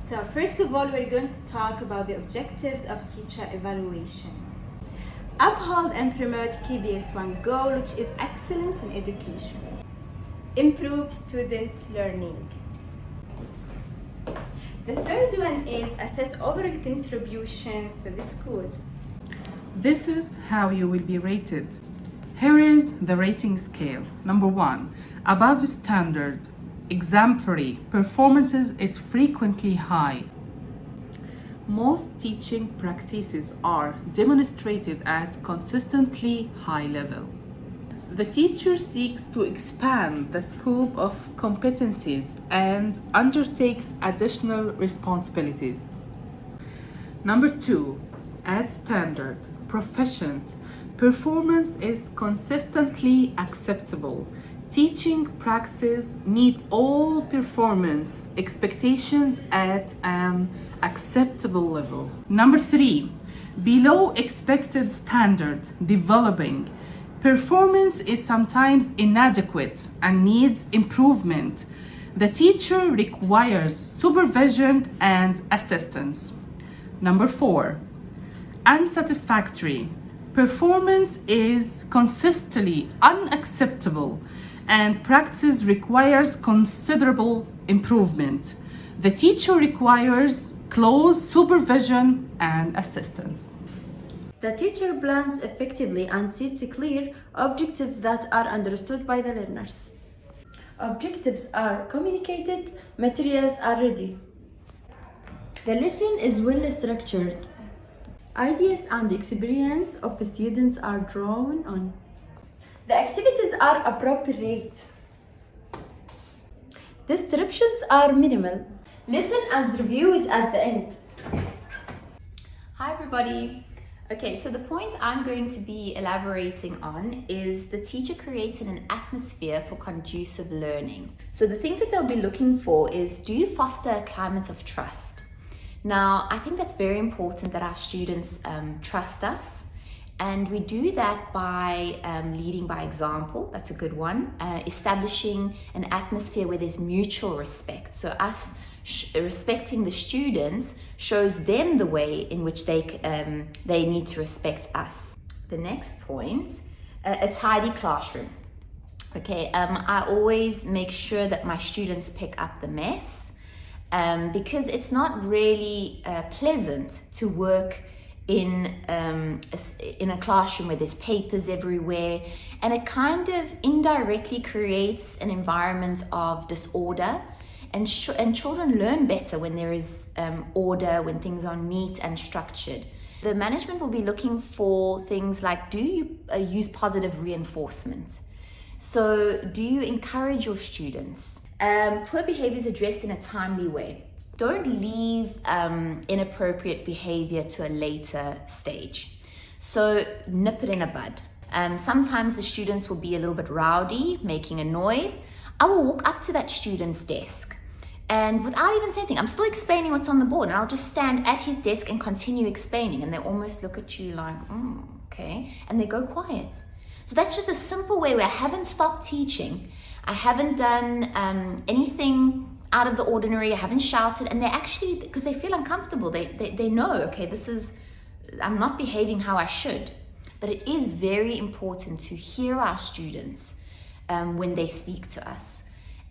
So first of all, we're going to talk about the objectives of teacher evaluation. Uphold and promote KBS1 goal, which is excellence in education. Improve student learning. The third one is assess overall contributions to the school. This is how you will be rated. Here is the rating scale. Number 1, above standard, exemplary, performances is frequently high. Most teaching practices are demonstrated at consistently high level. The teacher seeks to expand the scope of competencies and undertakes additional responsibilities. Number 2, at standard, proficient, performance is consistently acceptable. Teaching practices meet all performance expectations at an acceptable level. Number 3, below expected standard, developing. Performance is sometimes inadequate and needs improvement. The teacher requires supervision and assistance. Number 4, unsatisfactory. Performance is consistently unacceptable and practice requires considerable improvement. The teacher requires close supervision and assistance. The teacher plans effectively and sets clear objectives that are understood by the learners. Objectives are communicated, materials are ready. The lesson is well structured. Ideas and experience of students are drawn on. The activities are appropriate. Descriptions are minimal. Lesson as reviewed at the end. Hi everybody. Okay, so the point I'm going to be elaborating on is the teacher creating an atmosphere for conducive learning. So the things that they'll be looking for is, do you foster a climate of trust? Now, I think that's very important that our students trust us. And we do that by leading by example. That's a good one. Establishing an atmosphere where there's mutual respect. So us respecting the students shows them the way in which they need to respect us. The next point, a tidy classroom. Okay, I always make sure that my students pick up the mess because it's not really pleasant to work in a classroom where there's papers everywhere, and it kind of indirectly creates an environment of disorder. And children learn better when there is order, when things are neat and structured. The management will be looking for things like, do you use positive reinforcement? So do you encourage your students? Poor behavior is addressed in a timely way. Don't leave inappropriate behavior to a later stage. So nip it in a bud. Sometimes the students will be a little bit rowdy, making a noise. I will walk up to that student's desk, and without even saying anything, I'm still explaining what's on the board, and I'll just stand at his desk and continue explaining, and they almost look at you like, okay, and they go quiet. So that's just a simple way where I haven't stopped teaching. I haven't done anything out of the ordinary. I haven't shouted, and they actually, because they feel uncomfortable, they know, okay, I'm not behaving how I should. But it is very important to hear our students when they speak to us.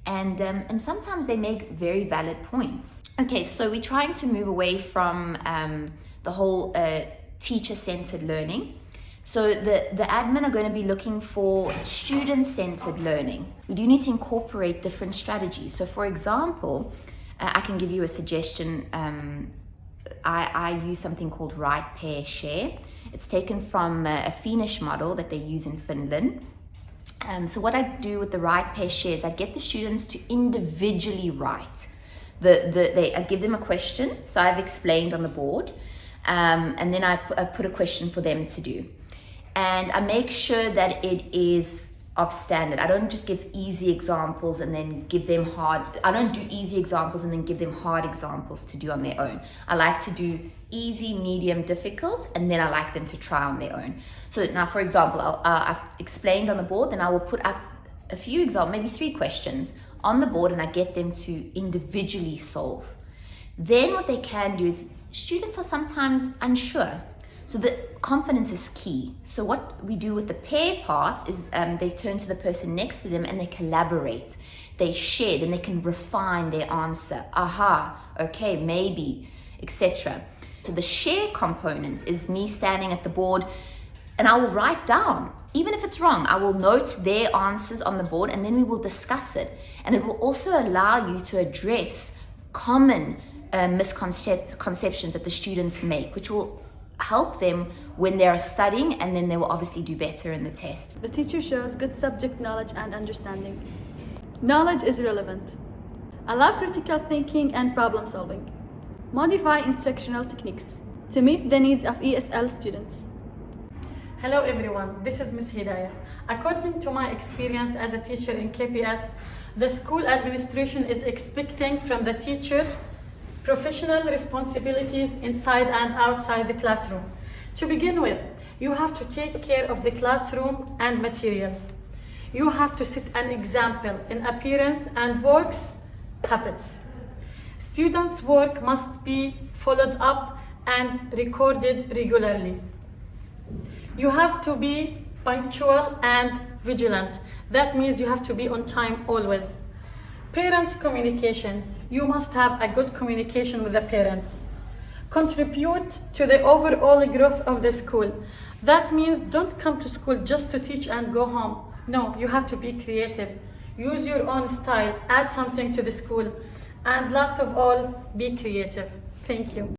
And sometimes they make very valid points. Okay, so we're trying to move away from the whole teacher-centered learning. So the admin are going to be looking for student-centered learning. We do need to incorporate different strategies. So for example, I can give you a suggestion. I use something called Write, Pair, Share. It's taken from a Finnish model that they use in Finland. So what I do with the Write, Pair, Share is I get the students to individually write. I give them a question, so I've explained on the board, and then I put a question for them to do. And I make sure that it is of standard. I don't just give easy examples and then give them hard. I don't do easy examples and then give them hard examples to do on their own. I like to do easy, medium, difficult, and then I like them to try on their own. So now, for example, I've explained on the board, then I will put up a few examples, maybe 3 questions on the board, and I get them to individually solve. Then what they can do is, students are sometimes unsure. So the confidence is key. So what we do with the pair part is they turn to the person next to them and they collaborate. They share, then they can refine their answer. Aha, okay, maybe, etc. So the share component is me standing at the board and I will write down, even if it's wrong, I will note their answers on the board and then we will discuss it. And it will also allow you to address common misconceptions that the students make, which will help them when they are studying, and then they will obviously do better in the test. The teacher shows good subject knowledge and understanding. Knowledge is relevant. Allow critical thinking and problem solving. Modify instructional techniques to meet the needs of ESL students. Hello everyone, this is Ms. Hidayah. According to my experience as a teacher in KPS, the school administration is expecting from the teacher professional responsibilities inside and outside the classroom. To begin with, you have to take care of the classroom and materials. You have to set an example in appearance and works habits. Students' work must be followed up and recorded regularly. You have to be punctual and vigilant. That means you have to be on time always. Parents' communication. You must have a good communication with the parents. Contribute to the overall growth of the school. That means don't come to school just to teach and go home. No, you have to be creative. Use your own style, add something to the school. And last of all, be creative. Thank you.